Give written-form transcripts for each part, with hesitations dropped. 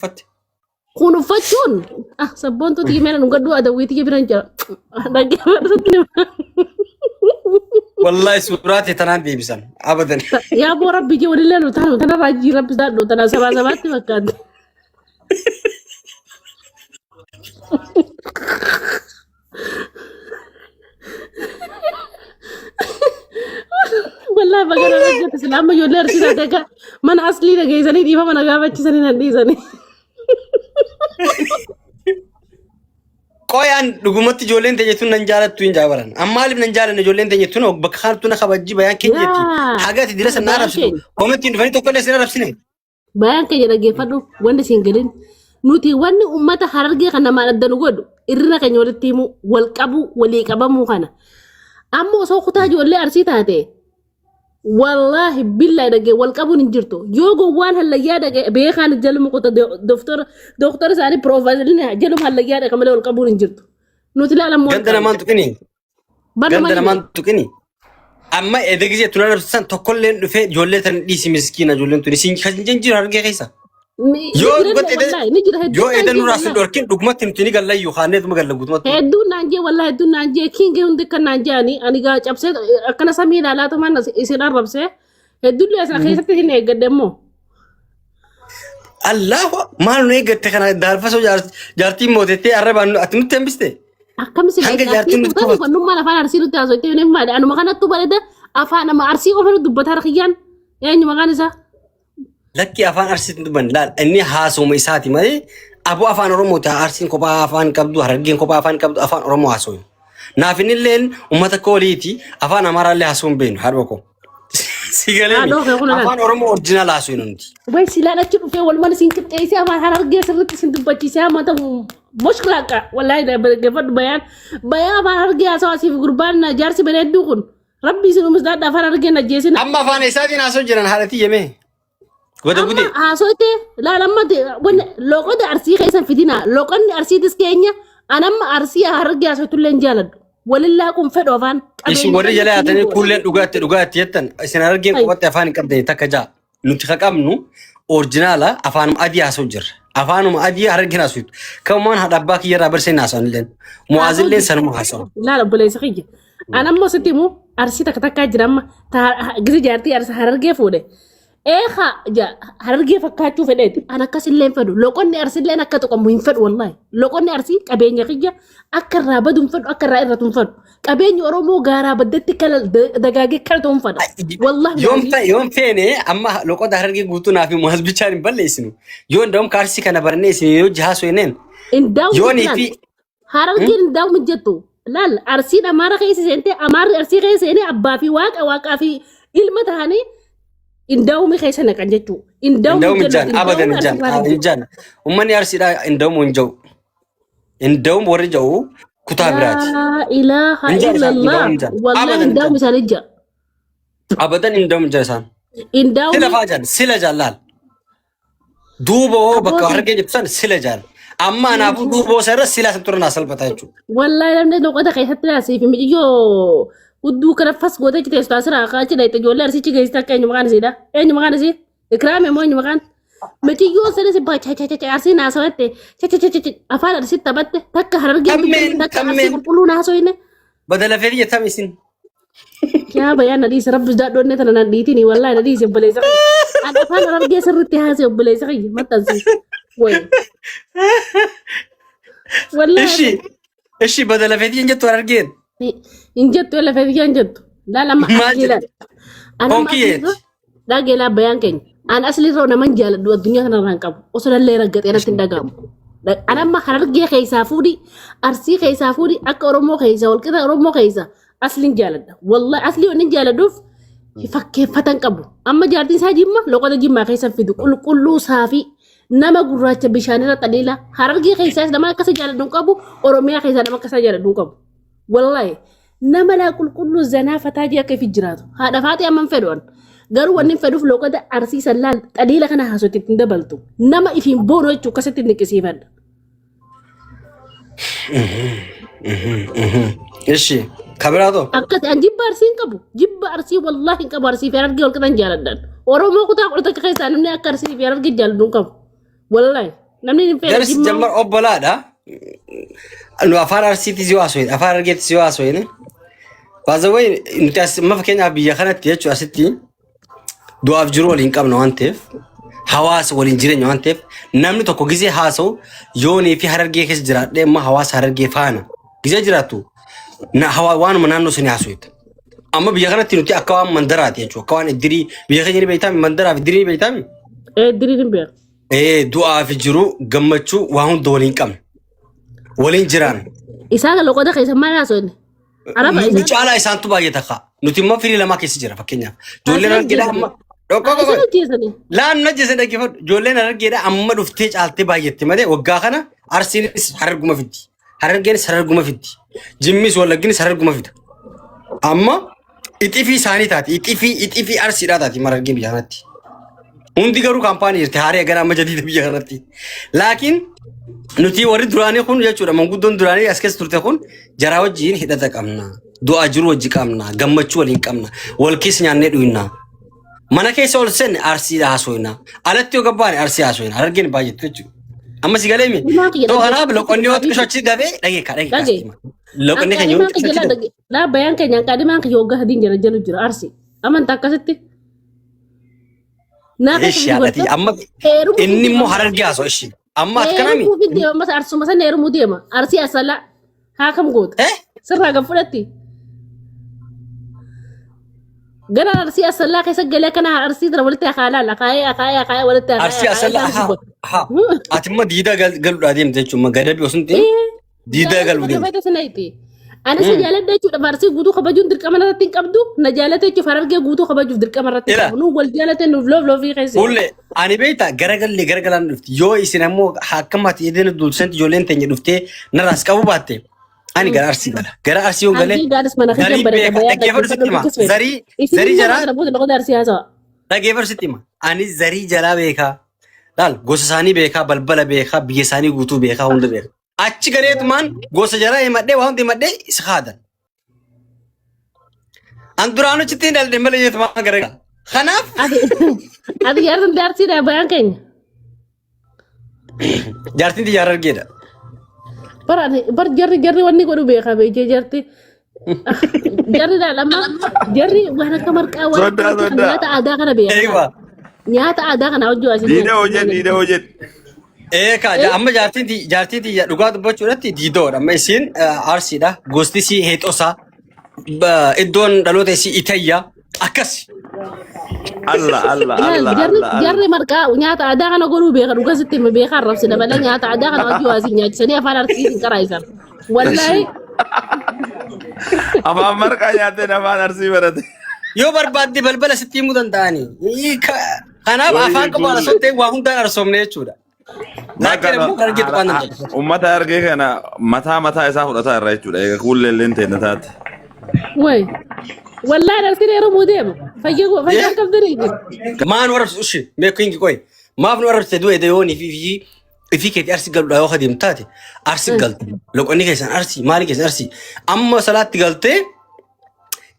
فت كونوا فتشون سبونتو تيجي منا نقدو أدوي تيجي برنجا والله سوراتي تنان دي بسن ابدا يا ابو ربي جي ولا لا تنا راجي رب زاد تنا سبا سبات مكان والله بقى انا جت سلام يولر سيدا دغا من اصلي دغه سني دي فما نغا سني ندي سني قويان دغمت جولين تجتون نجالت توين جابرن امال من نجال جولين تجتون بخارتنا خبجي بيان كنيتي حاجات درس نعرف كومنت فني تو كل سنه نفسني بيان كي دغه فدو وند سينغلين نوتي وني امته حررغي خنا ما ددن غدو irina kan yolettimu wal qabu wali qabamu kana ammo so khuta jolle arsi taate wallahi billahi dage wal qabu ninjirto yogo wan halla ya dage be khan jalmu ko doctor sani professor ne jalum halla ya dage kamale wal qabu ninjirto nutila alam mo gandana man tukini amma edegize tunar san tokollen dufe jolle tan disi miskina jollen tuni sin khanjinjir harge kaisa yo eden rasul dorkin dugmat timtini galla yu khanet magalla gutmat heddu nanje wallahi heddu nanje kinge hunde kan nanjani aniga chapse akana samina la to man isin arabse heddu le sa khaysati hine gademo allah mal ne gatte kana darfa so jarti modete araba atmu tembiste akam si jarti ko numma la fana arsilu tazo te ne ma anu makana tu balada afana ma arsi ko fana dubbatar khiyan yani makana sa لكي أفان أرسين تبان لا إني هاسو ميساتي مالي أبو أفان رومو تا أرسين كوبا أفان كبدو هرجين كوبا أفان كبدو أفان رومو هاسو نافين اللين ومتا كوليتي أفان أمارا اللي هاسون بين هاربكو سيغالي أفان رومو أورجينال هاسو ينونتي وين سيلانا تشوف في والله سين كنت أيسي أفان هرجين سرت سين تبتشي سامة تا مشكلة كا والله ده بجفت بيان أفان هرجين هاسو في قربان جارسي بندوكن ربي سنو مزداد أفان هرجين نجيسين أما أفان إساتي ناسو جران حالتي يمه وده بودي هاسوتي لا لما لو قد أرسي خيسا في دينا لو قد أرسي ديسكينيا أنا ما أرسي هرجع سويت لين جالد ولله كم فدوا فان إيش وري جلا أتاني كلن لغات يتن إسنا هرجع قوات أفان كبدي تكجا نتخك أمنو أورجينالا أفان أدي هاسوجر أفان أدي هرجع سويت كمان هذا باقي يرى برسين ناسون لين موازن لين سنمو هاسون لا بلي سخيج أنا ما ستيمو أرسي تكتك جرام جزء جارتي أرسي هرجع فوده جا هرجع فكاتو فديت أنا كاسل لين فدو لو كوني أرسل لين أكتو كم مهم فد والله لو كوني أرسي كابين يخيجا أكر رابدون فد أكر رائرتون فد كابين يورومو غارا بدت كل دقاقي كلتون فد والله يوم فيني أما لو كنت هرجع قوتنا في مهز بيشارين بلسنو يوم دوم كارسي كنا برنيس يوجهاس وينين يوني في هرجع داو مجتو لا أرسي أمارة خيسي أنت أمار أرسي خيسي أني أبا في واقع في إلمة هاني إندومي خيسنا كنجتو إندومي جان أبدا جان ومن يرسل إندومي جو إندوم ورجو كتابرات لا إله إلا الله والله إندومي سنجا أبدا إندومي جاسان إندومي سلا فاجان سلا جلال دوبو بكا هرجع جبسان سلا جال أما أنا أبو دوبو سر سلا سنتورنا أصل بتاعتشو والله لما نقول خيسة تلاسي في مجيو ودو كنا فاس غودا كده استاسرا خاطر لا تجول أرسي تيجي يستكى إني مكان سيدا إني مكان سي إكرامي مو إني مكان متيجي يوصل سي باي أرسي ناسوته أفعل أرسي تبته تك هرجع تك أرسي كلو ناسوينه بدل فيديو تامسين يا بيان نديس رب جد دون نتنا نديتني والله نديس بليزك أنا أفعل أرجع سرتي هذا بليزك ما تنسي وين والله إيش بدل فيديو جت ورجين injettu la fedi injettu la lama akila ana da gela bayan ken an asli ro na man jala do dunya tan ran kab osala le ragat era tin dagam ana ma hararge khaysa fudi arsi khaysa fudi ak oromo khaysa wal kida oromo khaysa aslin jala wallahi asli onin jala duf fakke fatan kabu amma jartin sa jimma loqada jimma khaysa fidu kullu safi nama gurracha bishanira tadila hararge khaysa dama kasa jala dun kabu oromia khaysa dama kasa jala dun kabu والله نما لا كل الزنافة تاجي كيف جراتو هذا فاتي أمام فدوان قالوا ونين فدو في لوكا ده أرسي سلال قليلا كنا هاسو تتندبلتو نما إفين بونو يتشو كسة تنكسيفان إيشي خبراتو أكد أن جيب أرسين كبو جيب أرسي والله كبو أرسي فيرات جيول كتان جالدان ورمو كتا قلتا كيسا نمني أكرسي فيرات جيول كبو والله namni hin fedhe درس جمر أبلا ده إنه أفار أرسيتي زواسوين أفار أرجيت زواسوين بعضوين أنت ما فكرنا بيجانا تيجي أستي دو أفجروا لينكم نوانتف حواس ولينجرين نوانتف نمني تكو جزء هاسو يوني في هرجي كيس جرات ده ما حواس هرجي فانا جزء جراتو نا هوا وان منانو سني هاسويت أما بيجانا تنوتي أكوان مندرات يجوا أكوان الدري بيجانا بيتامي مندرات الدري بيتامي diriirin beeku. دو أفجروا جمتشو وهم دولين كم ولين جيران Isaan loqoda keessa maal haasofne? Araba isaan. Mucaalaa isaantu baay'ee ta'a. Nuti immoo firii lamaa keessa jira fakkeenyaaf. Ijoolleen argeedha amma. Isaan hojjeesanii. Laanna jeesee dhaggeeffadhu. Ijoolleen argeedha amma dhuftee caaltee baay'etti malee waggaa kana Arsiinis Hararguma fiddi. Harargeenis Hararguma fiddi. Jimmis Wallagginis Hararguma fida. Amma ixifii isaanii taati. Ixifii Arsiidhaa taati Harargeen biyya kanatti. Hundi garuu kaampaanii jirti haaree gara amma jadiida biyya kanatti. Laakiin nuti warri duraanii kun jechuudha manguddoon duraanii as keessa turte kun jaraa wajjin hidhata qabna. Du'aa jiru wajji qabna. Gammachuu waliin qabna. Wal keessa nyaannee dhuyinna. Mana keessa ol seenne Arsiidha haasofna. Alatti yoo gabbaane Arsii haasofna. Harargeen baay'eetu jechuudha. Amma si galee mi? Too kanaaf loqonni yoo xiqqoo achi gabee dhageeka. Loqonni keenya yoo xiqqoo achi gabee. Dhaabbayaan keenya qaadimaan kiyya waggaa sadiin jala jira Arsii. Amantaa akkasitti. Ishi haadhati amma inni immoo Harargee haasoo ishi. Amma akkanami. Heerumuu fi deema arsuma sana heerumuu deema. Arsii asala haa kam goota. Sirraa gad fudhatti. Gara Arsii asalaa keessa galee kana Arsii dura walitti akaalaala. Akaayee walitti akaayee. Arsii asala haa. Ati immoo diidaa galuudhaa deemte jechuudha. Gadabii osoo hin ta'in diidaa galuu deemte. Ani si jaaladha jechuudha. Arsii guutuu kabajuun dirqama irratti hin qabdu. Na jaalate jechuuf Harargee guutuu kabajuuf dirqama irratti hin qabu. Nu wal jaalate nuuf loofii keessa. Ulle ani beektaa garagalaan dhufti. Yoo isin ammoo akkamitti edeen dulsenti ijoolleen teenya dhuftee narraas qabu baatte. Ani gara Arsii gala. Gara Arsii yoo galee. Zarii jalaa. Dhaggeeffadhu sitti hima. Ani zarii jalaa beekaa. Laal gosa isaanii beekaa, balbala beekaa, biyya isaanii guutuu beekaa, hunda beekaa. Achi gareetumaan gosa jalaa himadhee waan hundi himadhee isa haadan. An duraanuu cittiin daldee malee jeetumaan garagala. Kanaaf. Ati jaartin jaarsiidha bayaan keenya. Jaartiin ti Harargeedha. Bar jarri wanni godhu beekaa beekee jarti. Jarri daalama jarri waan akka marqaa waan nyaata aadaa kana beekaa. Nyaata aadaa kana hojii asii. Diida hojjet. Amma jaartiin ti dhugaa dubbachuudhaatti diidoodha. Amma isiin Arsiidha. Gosti isii heexosaa. Iddoon dhaloota isii Itayyaa. Akkas. Jarri marqaa nyaata aadaa kana godhuu beeka dhugaa sitti hima beekaa arrabsina malee nyaata aadaa kana hojii asii nyaachisanii afaan Arsiitiin qaraayisan. Wallaahi. Afaan marqaa nyaateen afaan Arsii barate. Yoo barbaadde balbala sitti himuu danda'anii. Kanaaf afaan qabu ala sottee waa hundaan arsoomne jechuudha. Uummata Harargee kana mataa isaa fudhataa irraa jechuudha. Egaa kuulleen teenya taate. Wayi. Wallaahi Arsiin heerumuu deema. Fayyaa qabdanii. Maan warabsu ushi meeku hingi qoy. Maaf nu warabsite du'e deeyoon ifi keetii Arsii galuudha yoo adeemtu taate Arsii galte. Loqonni keessan Arsii maali keessan Arsii. Amma salaatti galtee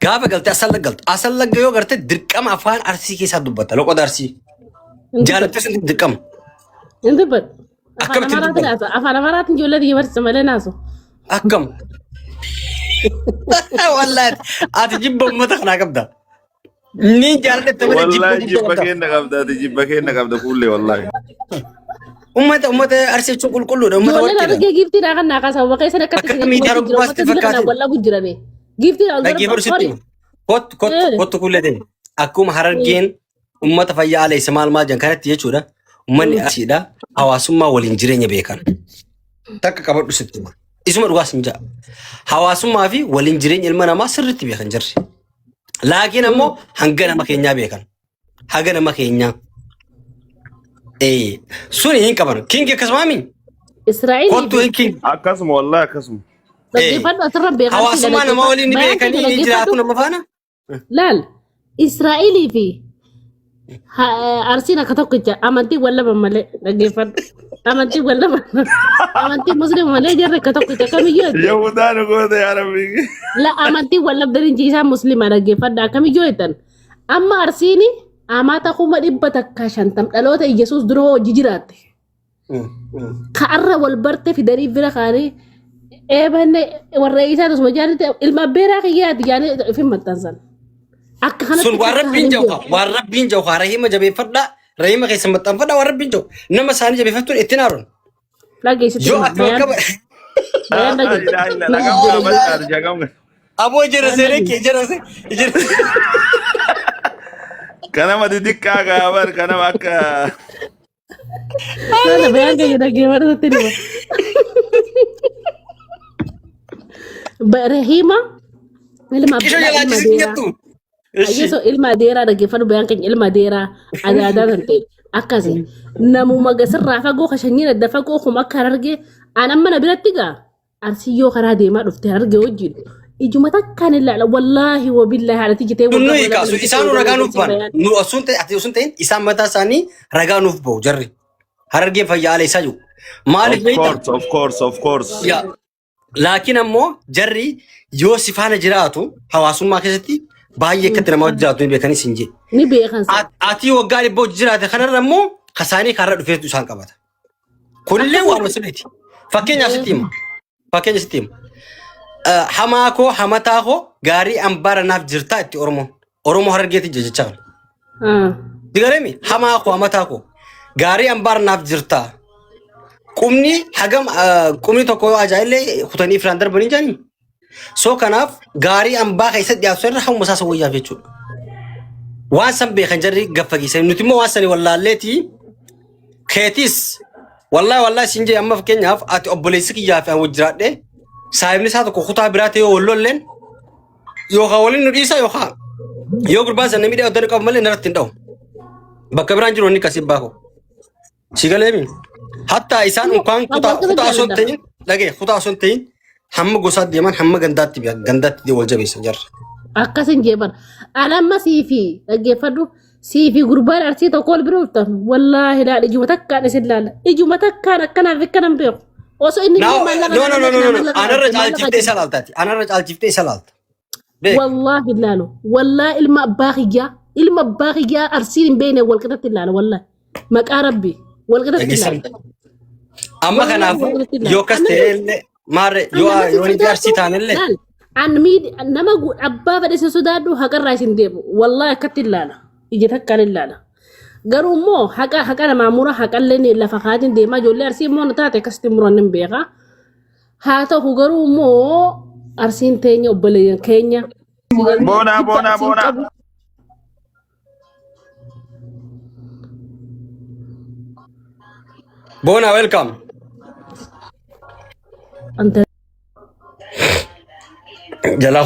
gaafa galtee asal galte. Asal lagga yoo garte dirqama afaan Arsii keessaa dubbata loqoda Arsii. Jaalattee sun dirqama. Inti bad. Afaan Amaaraatiin ijoollee biyya barsiisa malee naasu. Akkam. Wallaahi ati jibba uummata kanaa qabda. Ni jaallatte malee jibba keenya qabda fuullee wallaahi. Uummata Arsii jechuun qulqulluudha. Ijoolleen Harargee giiftiidhaa kan naa kaasaa bakka isaan akka miidhaa roggaasti fakkaate. Wallabu jirame. Giiftiidhaa dhaggeeffadhu sitti. Kottu kullee ta'e. Akkuma Harargeen uummata fayyaa ala isa maal jiran kanatti jechuudha. Uummanni Arsiidha hawaasummaa waliin jireenya beekan. Takka qabadhu sitti. Isuma dhugaas hin ja'a. Hawaasummaa fi waliin jireenya ilma namaa sirriitti beekan jirri. Laakiin ammoo hanga nama keenyaa beekan. Haga nama keenyaa. Suni hin qaban. Kingi akkasuma mi? Israa'eel. Kottu hin kingi. Akkasuma wallaahi akkasuma. Dhaggeeffadhu asirra beekan. Hawaasummaa nama waliin beekanii ni jiraatu nama faana. Laal Israa'eelii fi Arsiin akka tokkicha amantii wallaba malee dhaggeeffadhu. Amantii wallaba. Amantii musliima malee jarri akka tokkicha kamiyyuu. Yahudaan goota yaa rabbi. La amantii wallabdaniin jiisaa musliima dhaggeeffadha kamiyyuu jettan. Amma Arsiini amaata kuma 150 dhaloota Iyyasuus dura hojii jiraatte. كأرة والبرت في دريب بلا خاني إيه بهن والرئيسات اسمه جانت المبيرة خيات يعني في متنزل أكخنا sun waan rabbiin jawka rahima jabeeffadha rahima keessa maxxanfadha waan rabbiin jaw nama isaanii jabeeffattuun ittiin haaron لا جيست yoo ati wal qaba بيان دقيق aboo jira seenee kee jira Kanama didikkaa gaabar kanama akka لا بيان دقيق مرة تانية برهيمة لما kisho jalaa jisiin jettu Ayeso ilma dheeraa dhaggeeffadhu bayaan keenya ilma dheeraa adaadaa kan ta'e akkasi namuma gasirraa fagoo kashanyii adda fagoo kuma akka harargee aan amma na biratti gaa arsiyyoo karaa deemaa dhufte harargee wajjin ijuma takkaan ilaala wallaahi wabillaahi haadhati jitee nu hiikaasu isaan ragaa nuuf ba'an nu osuun ta'e ati osuun ta'in isaan mataa isaanii ragaa nuuf ba'u jarri harargeen fayyaala isaa jiru maaliif beektaa of course yaa laakiin ammoo jarri yoo si faana jiraatu hawaasummaa keessatti baay'ee akkatti nama jiraatu ni beekanis hin jee ni beekan sa ati waggaa dhibboo jiraate kanarra ammoo kasaanii karra dhufeetu isaan qabata kunillee waan masiliiti fakkeenyaaf sitti hima hamaa koo hamataa koo gaarii ambaara naaf jirtaa itti oromoo harargeeti jecha kan digareemi hamaa koo hamataa koo gaarii ambaara naaf jirtaa qumni hagam qumni tokko ajaa'illee kutanii firaan darbanii jaanii so kanaaf gaarii ambaa keessatti dhiyaatu irra hamma isaa wayyaaf jechuudha waan san beekan jarri gaffageessan nuti immoo waan sani wallaalleeti keetis wallaahi siin jee amma fakkeenyaaf ati obboleessi kiyyaa fi wajjin jiraadhe saayibni isaa tokko kutaa biraa ta'e yoo wallolleen yookaan waliin nu dhiisa yookaan yoo gurbaan san namni dhiyaatu qabu malee narratti hin dha'u bakka biraan jiru inni kasii baako si galeemi hatta isaan unkaan kutaa osoo hin ta'in dhagee kutaa osoo hin ta'in hamma gosaa deeman hamma gandaatti wal jabeessan jarra. akkasin jeeban alamma siifi dhaggeeffadhu siifi gurbaan arsii tokko wal bira dhuftan wallaahi laal ijuma takkaan isin laala ijuma takkaan akkanaaf akkanan beeku osoo inni no anarra caalchiftee isa laalta wallaahi laalu wallaahi ilma abbaa kiyyaa arsiin hin beekne wal qixatti laala wallaahi maqaa rabbi wal qixatti laala amma kanaaf yoo kas ta'e maarre yoo ni arsii taanillee nama abbaa fedhe sodaadhu haqarraa isin deemu wallaahi akkatti ilaala ija takkaan ilaala garuu immoo haqa namaa mura haqallee lafa kaatiin deemaa ijoollee arsii immoo na taate akkasitti muran hin beeka haa ta'u garuu immoo arsiin teenya obboleeyyan keenya boonaa Bona, welcome. Ante Jalan